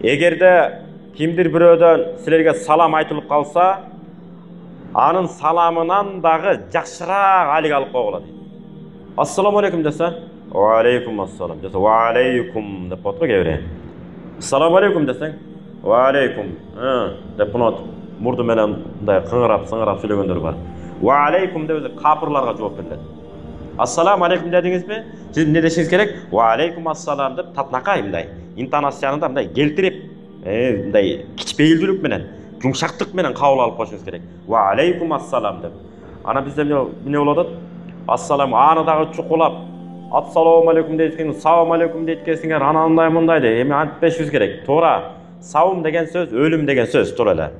Эгерде кимдир бирөөдөн силерге салам айтылып калса, анын саламынан дагы жакшыраак алик алып койгула дейт. Ассаламу алейкум десе, ва алейкум ассалам десе, ва алейкум деп коет го кээ бир. Ассаламу алейкум десең, ва алейкум деп мына мурду менен мындай кыңырап сүйлөгөндөр бар. Ва алейкум деп капырларга жооп берилет. Ассаламу алейкум дедиңизби? Сиз эмне дешиңиз керек? Ва алейкум ассалам деп татнакай мындай интонацияны мындай келтирип, мындай кичпейилдүүлүк менен, жумшактык менен кабыл алып коюшуңуз керек. Ва алейкум ассалам деп. Ана бизде эмне болуп атат? Ассалам аны дагы чукулап, ассаламу алейкум дейсиң, салам алейкум дейткенсиңер, анандай мындай деп эми антпешибиз керек. Туура. Саум деген сөз, өлүм деген сөз туура эле.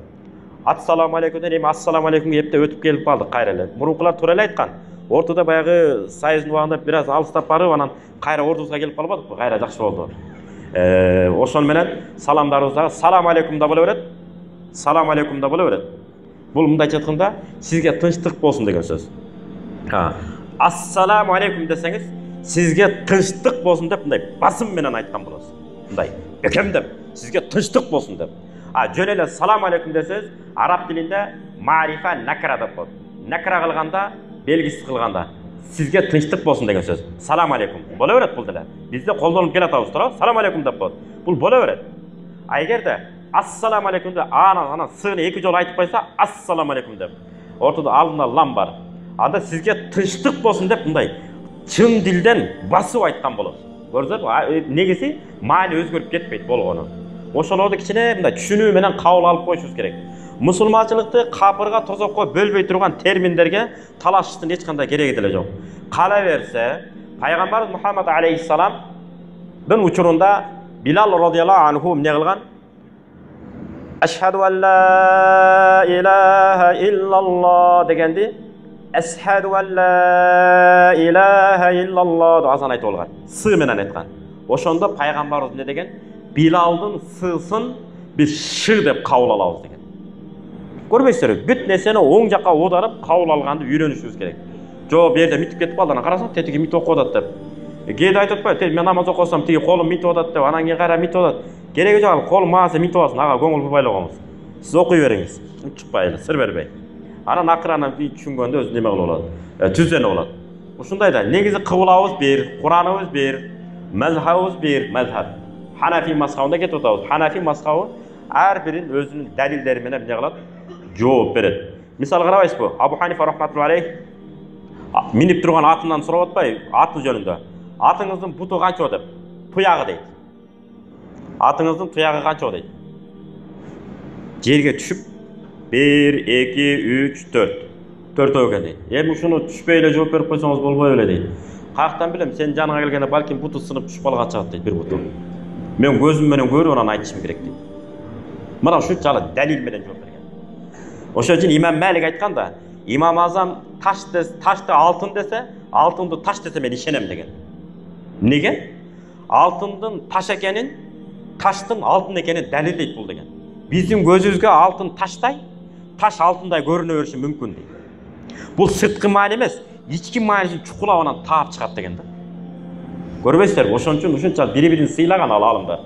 Ассаламу алейкумден эми ассаламу алейкум эпте өтүп келип калдык кайра эле. Мурункулар туура эле айткан. Ортодо баягы сайыздын убагында бир аз алыстап барып, анан кайра ордубузга келип калбадыкпы? Кайра жакшы болду. Ошон менен саламдарыбызга салам алейкум да боло берет. Салам алейкум да боло берет. Бул мындайча айтканда сизге тынчтык болсун деген сөз. Ассаламу алейкум десеңиз, сизге тынчтык болсун деп мындай басым менен айткан болосуз. Мындай бекемдеп, сизге тынчтык болсун деп. Жөн эле салам алейкум десеңиз, араб тилинде марифа накра деп коет. Накра кылганда, белгисиз кылганда, сизге тынчтык болсун деген сөз. Салам алейкум. Боло берет бул деле. Бизде колдонуп келатабыз, туура? Салам алейкум деп коет. Бул боло берет. Эгерде ассаламу алейкум деп анан сыны эки жолу айтып койсо, ассаламу алейкум деп. Ортодо алдында лам бар. Анда сизге тынчтык болсун деп мындай чын дилден басып айткан болот. Көрдүңүзбү? Негизи маани өзгөрүп кетпейт болгону. Ошолорду кичине мындай түшүнүү менен кабыл алып коюшубуз керек. Мусулманчылыкты капырга тозокко бөлбөй турган терминдерге талашыштын эч кандай кереги деле жок. Кала берсе, пайгамбарыбыз Мухаммад алейхиссаламдын учурунда Билал радияллаху анху эмне кылган? Ашхаду ан ла илаха иллаллах дегенди Ашхаду ан ла илаха иллаллах деп азан айтып алган. Сы менен айткан. Ошондо пайгамбарыбыз эмне деген? Билалдын сысын бир шы деп кабыл алабыз деген. Көрбөйсүзбү? Бүт нерсени оң жакка оодарып кабыл алганды үйрөнүшүбүз керек. Жок, бу жерде митип кетип калды, анан карасаң тетиги митип окуп атат деп. Кээде айтып атпайбы? Мен намаз окусам тиги колум митип атат деп, анан кийин кайра митип атат. Кереги жок, колум мааса митип алсын, ага көңүл бурбай койгонбуз. Сиз окуй бериңиз. Чукпай эле, сыр бербей. Анан акырынан түшүнгөндө өзү неме кылып болот. Түзөнүп болот. Ушундай да негизи кыбылабыз бир, Кураныбыз бир, мазхабыбыз бир, мазхаб. Ханафи мазхабына кетип атабыз. Ханафи мазхабы ар бирин өзүнүн далилдери менен эмне кылат? Жооп берет. Мисал карабайсызбы? Абу Ханифа рахматуллахи алейх минип турган атынан сурап атпайбы? Аты жөнүндө. Атыңыздын буту канча деп? Туягы дейт. Атыңыздын туягы канча дейт? Жерге түшүп 1, 2, 3, 4. 4 экен дейт. Эми ушуну түшпөй эле жооп берип койсоңуз болбой эле дейт. Каяктан билем, сен жаныңа келгенде балким буту сынып түшүп калган чагат дейт, бир буту. Мен көзүм менен көрүп анан айтышым керек дейт. Мына ушунчалык далил менен жооп берген. Ошон үчүн Имам Малик айтканда, Имам Азам ташты алтын десе, алтынды таш десе мен ишенем деген. Неге? Алтындын таш экенин, таштын алтын экенин далилдейт бул деген. Биздин көзүбүзгө алтын таштай, таш алтындай көрүнө бериши мүмкүн дейт. Бул сырткы маани эмес, ички маанисин чукулап анан таап чыгат деген да. Көрбөйсүзбү? Ошон үчүн ушунча бири-бирин сыйлаган ал алымдар.